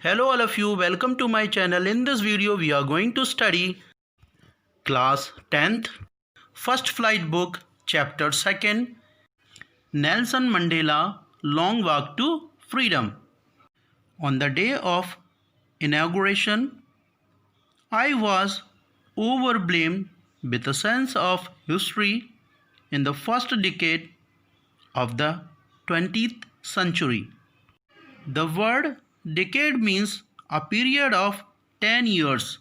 Hello all of you, welcome to my channel. In this video we are going to study class 10th first flight book chapter 2nd Nelson Mandela Long Walk to Freedom. On the day of inauguration, I was overwhelmed with a sense of history in the first decade of the 20th century. The word decade means a period of 10 years.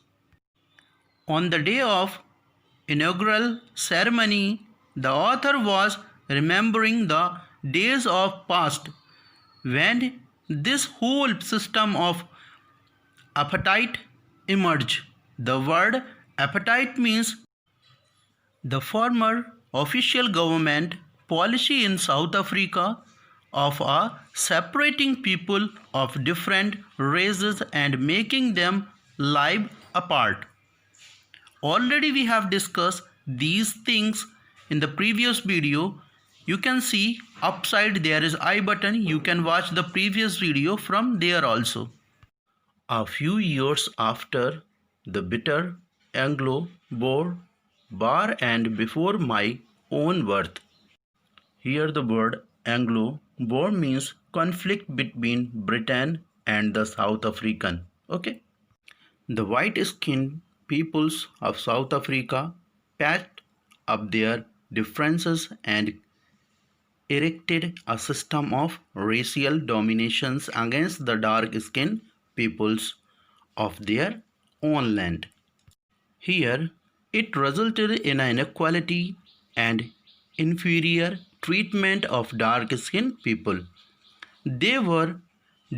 On the day of inaugural ceremony, the author was remembering the days of past when this whole system of apartheid emerged. The word apartheid means the former official government policy in South Africa of separating people of different races and making them live apart. Already we have discussed these things in the previous video. You can see upside there is I button. You can watch the previous video from there also. A few years after the bitter Anglo-Boer War and before my own birth. Here the word Anglo-Boer means conflict between Britain and the South African. Okay. The white-skinned peoples of South Africa patched up their differences and erected a system of racial dominations against the dark-skinned peoples of their own land. Here, it resulted in an inequality and inferior treatment of dark-skinned people. They were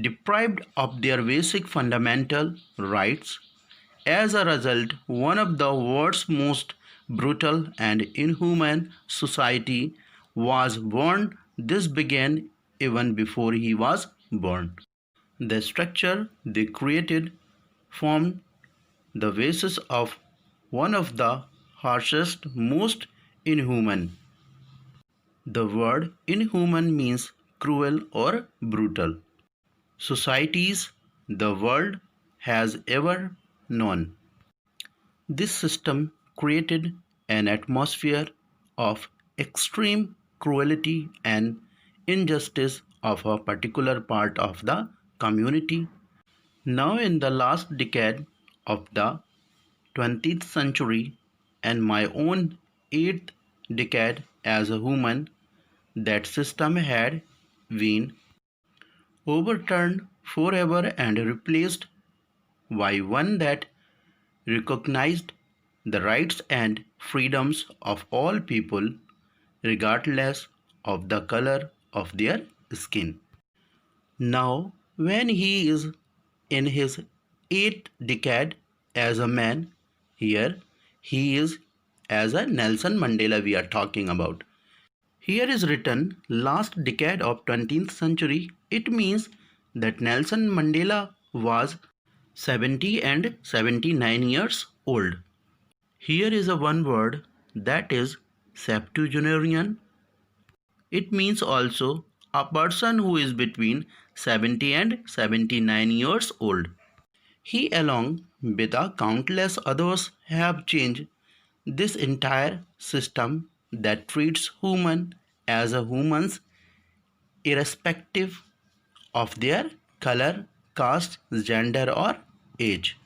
deprived of their basic fundamental rights. As a result, one of the world's most brutal and inhuman society was born. This began even before he was born. The structure they created formed the basis of one of the harshest, most inhuman. The word inhuman means cruel or brutal societies the world has ever known. This system created an atmosphere of extreme cruelty and injustice of a particular part of the community. Now in the last decade of the 20th century and my own 8th decade as a human, that system had been overturned forever and replaced by one that recognized the rights and freedoms of all people regardless of the color of their skin. Now, when he is in his 8th decade as a man, here he is as a Nelson Mandela we are talking about. Here is written last decade of 20th century. It means that Nelson Mandela was 70 and 79 years old. Here is a one word that is septuagenarian. It means also a person who is between 70 and 79 years old. He along with countless others have changed this entire system that treats human as a humans irrespective of their color, caste, gender or age.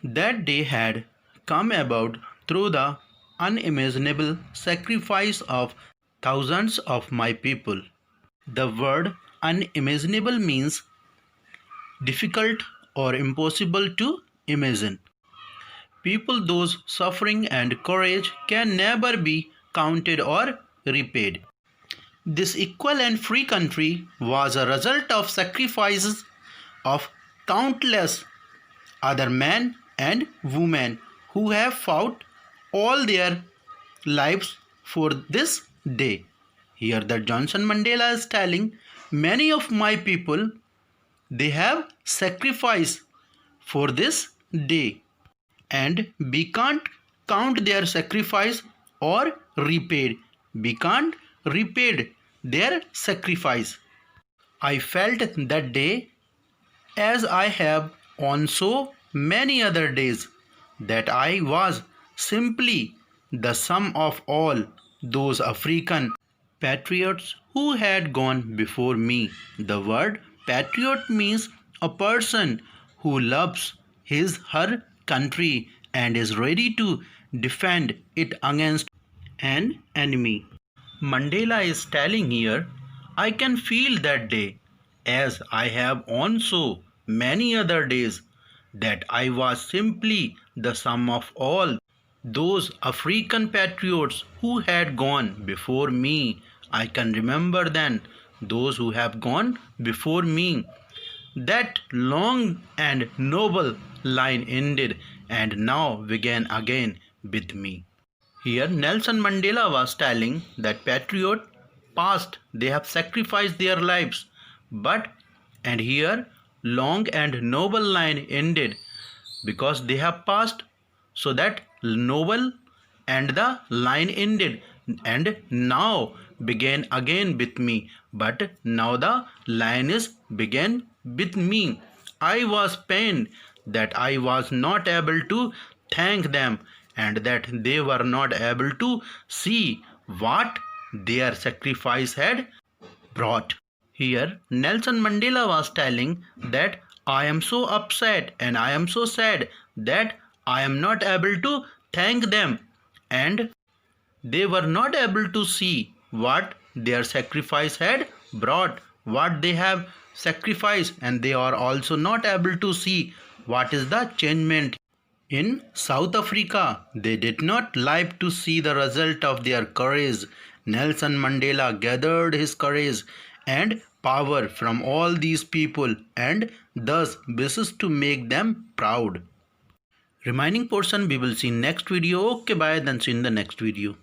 That day had come about through the unimaginable sacrifice of thousands of my people. The word unimaginable means difficult or impossible to imagine. People those suffering and courage can never be counted or repaid. This equal and free country was a result of sacrifices of countless other men and women who have fought all their lives for this day. Here the Johnson Mandela is telling many of my people they have sacrificed for this day and we can't count their sacrifice or repaid. We can't repay their sacrifice. I felt that day as I have on so many other days, that I was simply the sum of all those African patriots who had gone before me. The word patriot means a person who loves her country and is ready to defend it against an enemy. Mandela is telling here, I can feel that day, as I have on so many other days, that I was simply the sum of all those African patriots who had gone before me. I can remember then those who have gone before me. That long and noble line ended and now began again with me. Here Nelson Mandela was telling that patriot past they have sacrificed their lives, but and here long and noble line ended because they have passed, so that noble and the line ended and now began again with me, but now the line is began with me. I was pained that I was not able to thank them and that they were not able to see what their sacrifice had brought. Here, Nelson Mandela was telling that I am so upset and I am so sad that I am not able to thank them and they were not able to see what their sacrifice had brought, what they have sacrificed, and they are also not able to see what is the changement. In South Africa, they did not live to see the result of their courage. Nelson Mandela gathered his courage and power from all these people and thus wishes to make them proud. Remaining portion we will see next video. Okay, bye, then see in the next video.